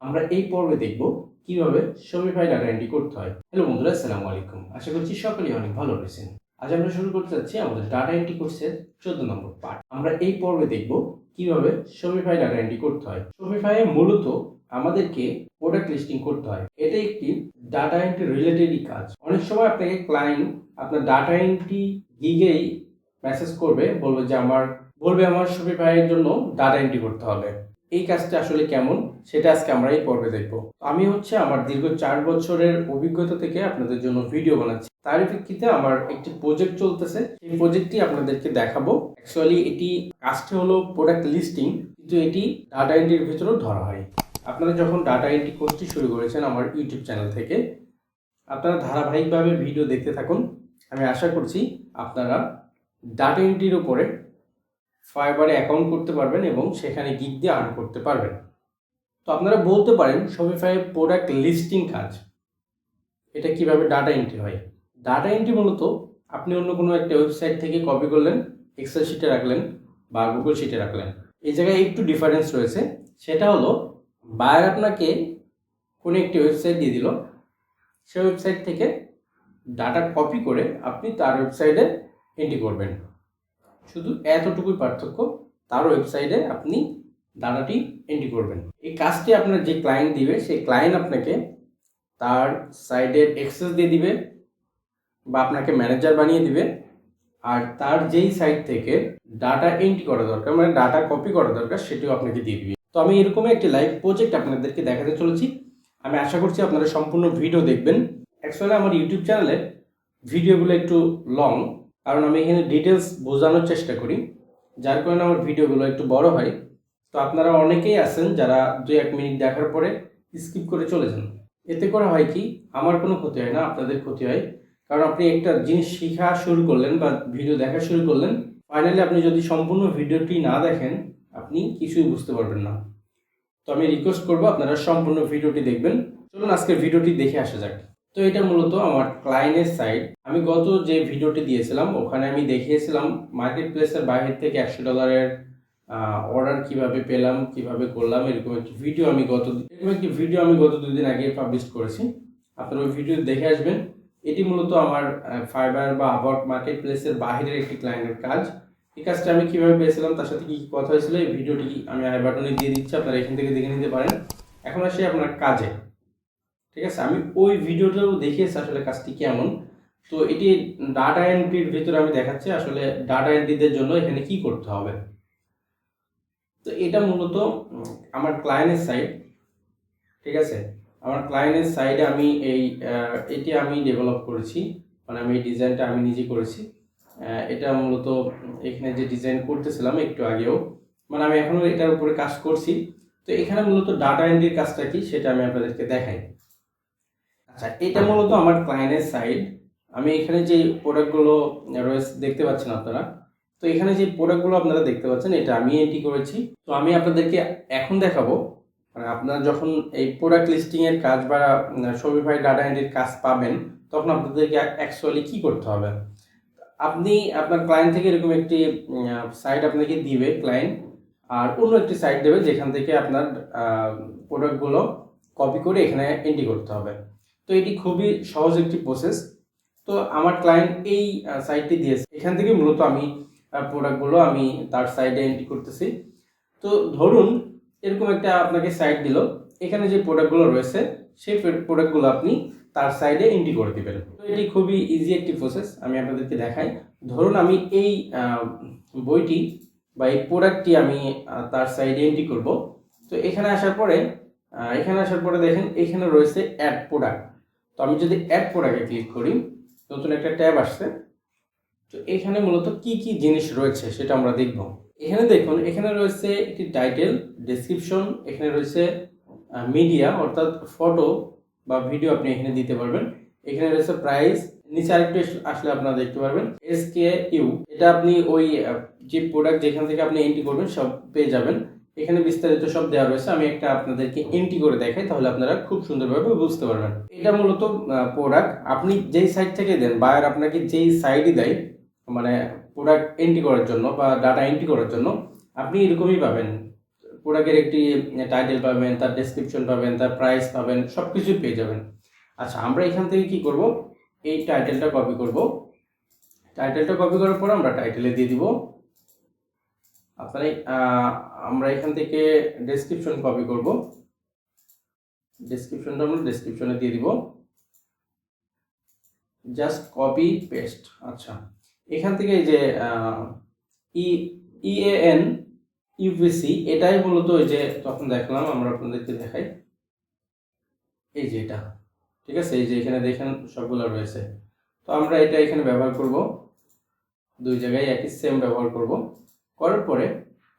আমরা এই পর্বে দেখব কিভাবে শপিফাই ডাটা এন্ট্রি করতে হয়। হ্যালো বন্ধুরা, আসসালামু আলাইকুম। আশা করছি সকলেই অনেক ভালো রয়েছেন। আজ আমরা শুরু করতে যাচ্ছি আমাদের ডাটা এন্ট্রি কোর্সের 14 নম্বর পার্ট। আমরা এই পর্বে দেখব কিভাবে শপিফাই ডাটা এন্ট্রি করতে হয়। শপিফাই মূলত আমাদেরকে প্রোডাক্ট লিস্টিং করতে হয়। এটা একটি ডাটা এন্ট্রি রিলেটেডই কাজ। অনেক সময় আপনাকে ক্লায়েন্ট আপনার ডাটা এন্ট্রি গিগেই মেসেজ করবে, বলবে আমার শপিফাই এর জন্য ডাটা এন্ট্রি করতে হবে। এই কাজটা আসলে কেমন সেটা আজকে আমরা এই পর্বে দেখব। আমি আমার দীর্ঘ 4 বছরের অভিজ্ঞতা থেকে আপনাদের জন্য ভিডিও বানাচ্ছি। তার প্রেক্ষিতে আমার একটি প্রজেক্ট চলতেছে, এই প্রজেক্টটি আপনাদেরকে দেখাবো। অ্যাকচুয়ালি এটি কাজটি হলো প্রোডাক্ট লিস্টিং, কিন্তু এটি ডাটা এন্ট্রির ভিতরেও ধরা হয়। আপনারা যখন ডাটা এন্ট্রি কোর্সটি শুরু করেছেন আমার ইউটিউব চ্যানেল থেকে, আপনারা ধারাবাহিকভাবে ভিডিও দেখতে থাকুন। আমি আশা করছি আপনারা ডাটা এন্ট্রির উপরে ফাইবারে অ্যাকাউন্ট করতে পারবেন এবং সেখানে গিগ দিয়ে আর্ন করতে পারবেন। তো আপনারা বলতে পারেন শপিফাই প্রোডাক্ট লিস্টিং কাজ, এটা কিভাবে ডাটা এন্ট্রি হয়। ডাটা এন্ট্রি মূলত আপনি অন্য কোনো একটা ওয়েবসাইট থেকে কপি করলেন, এক্সেল শিটে রাখলেন বা গুগল শিটে রাখলেন। এই জায়গায় একটু ডিফারেন্স রয়েছে, সেটা হলো বায়ার আপনাকে কোনো একটি ওয়েবসাইট দিয়ে দিল, সেই ওয়েবসাইট থেকে ডাটা কপি করে আপনি তার ওয়েবসাইটে এন্ট্রি করবেন। শুধু এতটুকুই পার্থক্য, তার ওয়েবসাইটে আপনি ডাটাটি এন্ট্রি করবেন। এই কাজটি আপনার যে ক্লায়েন্ট দিবে, সেই ক্লায়েন্ট আপনাকে তার সাইটের অ্যাক্সেস দিয়ে দিবে বা আপনাকে ম্যানেজার বানিয়ে দিবে, আর তার যেই সাইট থেকে ডাটা এন্ট্রি করা দরকার, মানে ডাটা কপি করা দরকার, সেটিও আপনাকে দিয়ে দিবে। তো আমি এরকমই একটি লাইভ প্রজেক্ট আপনাদেরকে দেখাতে চলেছি। আমি আশা করছি আপনারা সম্পূর্ণ ভিডিও দেখবেন। অ্যাকচুয়ালি আমার ইউটিউব চ্যানেলে ভিডিওগুলো একটু লং, কারণ আমি এখানে ডিটেলস বোঝানোর চেষ্টা করি, যার কারণে আমার ভিডিওগুলো একটু বড় হয়। তো আপনারা অনেকেই আছেন যারা 2-1 মিনিট দেখার পরে স্কিপ করে চলে যান। এতে করে হয় কি, আমার কোনো ক্ষতি হয় না, আপনাদের ক্ষতি হয়। কারণ আপনি একটা জিনিস শেখা শুরু করলেন বা ভিডিও দেখা শুরু করলেন, ফাইনালি আপনি যদি সম্পূর্ণ ভিডিওটি না দেখেন আপনি কিছুই বুঝতে পারবেন না। তো আমি রিকোয়েস্ট করবো আপনারা সম্পূর্ণ ভিডিওটি দেখবেন। চলুন আজকের ভিডিওটি দেখে আসা যাক। তো এটা মূলত আমার ক্লায়েন্টের সাইট। আমি গত যে ভিডিওটি দিয়েছিলাম ওখানে আমি দেখিয়েছিলাম মার্কেট প্লেসের বাইরে থেকে $100 অর্ডার কিভাবে পেলাম, কিভাবে করলাম। এরকম একটি ভিডিও আমি গত 2 দিন আগে পাবলিশ করেছি। আপনারা ওই ভিডিও দেখে আসবেন। এটি মূলত আমার ফাইবার বা আপওয়ার্ক মার্কেট প্লেসের বাইরের একটি ক্লায়েন্টের কাজ। এই কাজটা আমি কিভাবে পেয়েছিলাম, তার সাথে কি কথা হয়েছিল, এই ভিডিওটি আমি আই বাটনে দিয়ে দিচ্ছি, আপনারা এখান থেকে দেখে নিতে পারেন। এখন আসি আপনার কাজে। ঠিক আছে, আমি ওই ভিডিওটাও দেখিয়েছি আসলে কাজটি কেমন। তো এটি ডাটা এন্ট্রির ভিতরে আমি দেখাচ্ছি আসলে ডাটা এন্ট্রিদের জন্য এখানে কি করতে হবে। তো এটা মূলত আমার ক্লায়েন্টের সাইট। ঠিক আছে, আমার ক্লায়েন্টের সাইডে আমি এটি আমি ডেভেলপ করেছি, মানে আমি এই ডিজাইনটা আমি নিজে করেছি। এটা মূলত এখানে যে ডিজাইন করতেছিলাম একটু আগেও, মানে আমি এখনও এটার উপরে কাজ করছি। তো এখানে মূলত ডাটা এন্ট্রির কাজটা কি সেটা আমি আপনাদেরকে দেখাই। আচ্ছা, এটা মূলত আমার ক্লায়েন্টের সাইট। আমি এখানে যে প্রোডাক্টগুলো রয়েছে দেখতে পাচ্ছেন আপনারা, তো এখানে যে প্রোডাক্টগুলো আপনারা দেখতে পাচ্ছেন এটা আমি এন্ট্রি করেছি। তো আমি আপনাদেরকে এখন দেখাবো, মানে আপনারা যখন এই প্রোডাক্ট লিস্টিংয়ের কাজ বা শপিফাই ডাটা এন্ট্রির কাজ পাবেন, তখন আপনাদেরকে অ্যাকচুয়ালি কি করতে হবে। আপনি আপনার ক্লায়েন্ট থেকে এরকম একটি সাইট আপনাকে দিবে ক্লায়েন্ট, আর অন্য একটি সাইট দেবে যেখান থেকে আপনার প্রোডাক্টগুলো কপি করে এখানে এন্ট্রি করতে হবে। তো এটি খুবই সহজ একটি প্রসেস। তো আমার ক্লায়েন্ট এই সাইটটি দিয়েছে, এখান থেকে মূলত আমি প্রোডাক্টগুলো আমি তার সাইটে এন্ট্রি করতেছি। তো ধরুন এরকম একটা আপনাকে সাইট দিল, এখানে যে প্রোডাক্টগুলো রয়েছে সেই প্রোডাক্টগুলো আপনি তার সাইডে এন্ট্রি করে দিবেন। তো এটি খুবই ইজি একটি প্রসেস, আমি আপনাদেরকে দেখাই। ধরুন আমি এই বইটি বা এই প্রোডাক্টটি আমি তার সাইডে এন্ট্রি করব। তো এখানে আসার পরে দেখেন এখানে রয়েছে অ্যাড প্রোডাক্ট। তো আমি যদি অ্যাড প্রোডাক্টে ক্লিক করি, নতুন একটা ট্যাব আসছে। তো এখানে মূলত কি কি জিনিস রয়েছে সেটা আমরা দেখব। এখানে দেখুন, এখানে রয়েছে একটি টাইটেল, ডেসক্রিপশন, এখানে রয়েছে মিডিয়া অর্থাৎ ফটো বা ভিডিও আপনি এখানে দিতে পারবেন। এখানে রয়েছে প্রাইস, নিচে আরেকটু আসলে আপনারা দেখতে পারবেন SKU, এটা আপনি ওই যে প্রোডাক্ট যেখান থেকে আপনি এন্ট্রি করবেন সব পেয়ে যাবেন। এখানে বিস্তারিত সব দেওয়া রয়েছে, আমি একটা আপনাদেরকে এন্ট্রি করে দেখাই, তাহলে আপনারা খুব সুন্দরভাবে বুঝতে পারবেন। এটা মূলত প্রোডাক্ট আপনি যেই সাইট থেকে দেন, বায়ার আপনাকে যেই সাইটই দেয়, মানে প্রোডাক্ট এন্ট্রি করার জন্য বা ডাটা এন্ট্রি করার জন্য, আপনি এরকমই পাবেন। প্রোডাক্টের একটি টাইটেল পাবেন, তার ডেসক্রিপশন পাবেন, তার প্রাইস পাবেন, সব কিছুই পেয়ে যাবেন। আচ্ছা, আমরা এখান থেকে কি করব, এই টাইটেলটা কপি করব। টাইটেলটা কপি করার পর আমরা টাইটেলে দিয়ে দিব আপনার আমরা এখান থেকে ডেসক্রিপশন কপি করব। ডেসক্রিপশনটা আমরা ডেসক্রিপশনে দিয়ে দিব, জাস্ট কপি পেস্ট। আচ্ছা, এখান থেকে এই যে EAN UVC এটাই মূলত ওই যে তখন দেখলাম, আমরা আপনাদেরকে দেখাই, এই যে এটা, ঠিক আছে, এই যে এখানে দেখেন সবগুলো রয়েছে। তো আমরা এটা এখানে ব্যবহার করব, দুই জায়গায় একই সেম ব্যবহার করব। করার পরে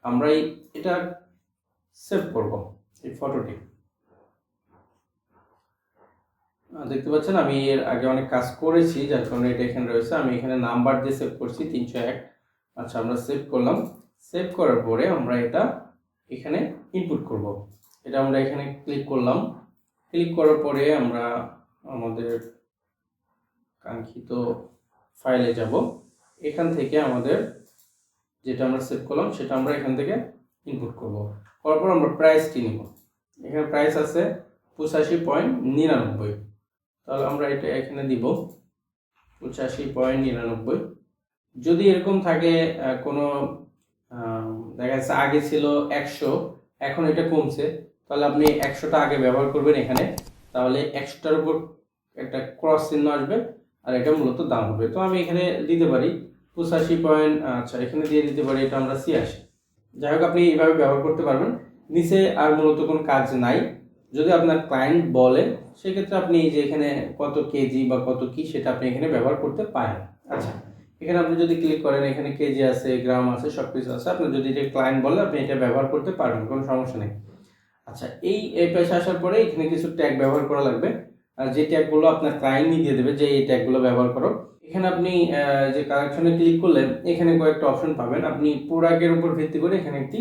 আমরা এটা সেভ করব, এই ফটোটি। দেখতে পাচ্ছেন আমি এর আগে অনেক কাজ করেছি, যার কারণে এটা এখানে রয়েছে। আমি এখানে নাম্বার দিয়ে সেভ করছি 301। আচ্ছা, আমরা সেভ করলাম। সেভ করার পরে আমরা এটা এখানে ইনপুট করব। এটা আমরা এখানে ক্লিক করলাম। ক্লিক করার পরে আমরা আমাদের কাঙ্ক্ষিত ফাইলে যাব। এখান থেকে আমাদের যেটা আমরা সেভ করলাম সেটা আমরা এখান থেকে ইনপুট করব। করার পর আমরা প্রাইসটি নিব। এখানে প্রাইস আছে 85.99। তাহলে আমরা এটা এখানে দিব 85.99। যদি এরকম থাকে কোনো দেখা যাচ্ছে আগে ছিল 100, এখন এটা কমছে, তাহলে আপনি 100টা আগে ব্যবহার করবেন এখানে, তাহলে 100টার উপর একটা ক্রস চিহ্ন আসবে আর এটা মূলত দাম হবে। তো আমি এখানে দিতে পারি 85 আচ্ছা এখানে দিয়ে দিতে পারি এটা আমরা 86। যাই হোক, আপনি এইভাবে ব্যবহার করতে পারবেন। নিচে আর মূলত কোনো কাজ নাই। যদি আপনার ক্লায়েন্ট বলে সেক্ষেত্রে আপনি এই যে এখানে কত কেজি বা কত কি সেটা আপনি এখানে ব্যবহার করতে পারেন। আচ্ছা, এখানে আপনি যদি ক্লিক করেন এখানে কেজি আছে, গ্রাম আছে, সব কিছু আছে। আপনার যদি এটা ক্লায়েন্ট বলে আপনি এটা ব্যবহার করতে পারবেন, কোনো সমস্যা নেই। আচ্ছা, এই পেশে আসার পরে এখানে কিছু ট্যাগ ব্যবহার করা লাগবে, আর যে ট্যাগগুলো আপনার ক্লায়েন্টই দিয়ে দেবে যে এই ট্যাগগুলো ব্যবহার করো। এখানে আপনি যে কালেকশনে ক্লিক করলে এখানে কয়েকটা অপশন পাবেন। আপনি প্রোডাক্টের উপর ভিত্তি করে এখানে একটি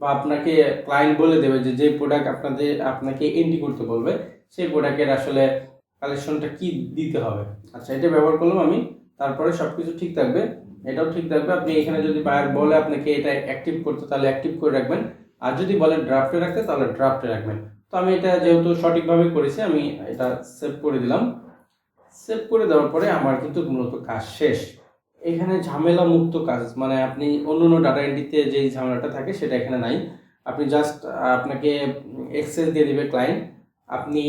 বা আপনাকে ক্লায়েন্ট বলে দেবে যে যে প্রোডাক্ট আপনাকে এন্ট্রি করতে বলবে সেই প্রোডাক্টের আসলে কালেকশনটা কি দিতে হবে। আচ্ছা, এটা ব্যবহার করলাম আমি। তারপরে সবকিছু ঠিক থাকবে, এটাও ঠিক থাকবে। আপনি এখানে যদি বায়ার বলে আপনাকে এটা অ্যাক্টিভ করতে, তাহলে অ্যাক্টিভ করে রাখবেন। আর যদি বলেন ড্রাফটে রাখতে, তাহলে ড্রাফটে রাখবেন। তো আমি এটা যেহেতু সঠিকভাবে করেছি, আমি এটা সেভ করে দিলাম। সেভ করে দেওয়ার পরে আমার কিন্তু মূলত কাজ শেষ। এখানে ঝামেলা মুক্ত কাজ, মানে আপনি অন্য ডাটা এন্ট্রিতে যেই ঝামেলাটা থাকে সেটা এখানে নাই। আপনি জাস্ট আপনাকে অ্যাক্সেস দিয়ে দিবে ক্লায়েন্ট। আপনি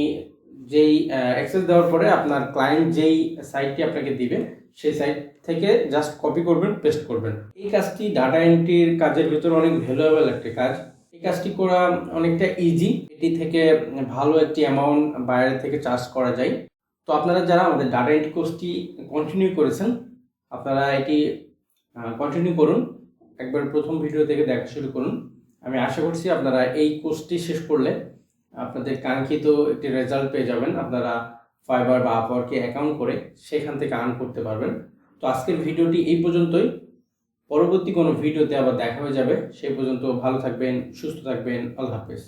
যেই অ্যাক্সেস দেওয়ার পরে আপনার ক্লায়েন্ট যেই সাইটটি আপনাকে দিবে সেই সাইট থেকে জাস্ট কপি করবেন, পেস্ট করবেন। এই কাজটি ডাটা এন্ট্রির কাজের ভিতরে অনেক ভ্যালুয়েবল একটি কাজ। এই কাজটি করা অনেকটা ইজি। এটি থেকে ভালো একটি অ্যামাউন্ট বাইরে থেকে চার্জ করা যায়। তো আপনারা যারা আমাদের ডাটা এন্ট্রি কোর্সটি কন্টিনিউ করেছেন, আপনারা এটি কন্টিনিউ করুন। একবার প্রথম ভিডিও থেকে দেখা শুরু করুন। আমি আশা করছি আপনারা এই কোর্সটি শেষ করলে আপনাদের কাঙ্ক্ষিত একটি রেজাল্ট পেয়ে যাবেন। আপনারা ফাইবার বা আপওয়ার্কে অ্যাকাউন্ট করে সেখান থেকে আর্ন করতে পারবেন। তো আজকের ভিডিওটি এই পর্যন্তই। পরবর্তী কোনো ভিডিওতে আবার দেখা হয়ে যাবে। সেই পর্যন্ত ভালো থাকবেন, সুস্থ থাকবেন। আল্লাহ হাফেজ।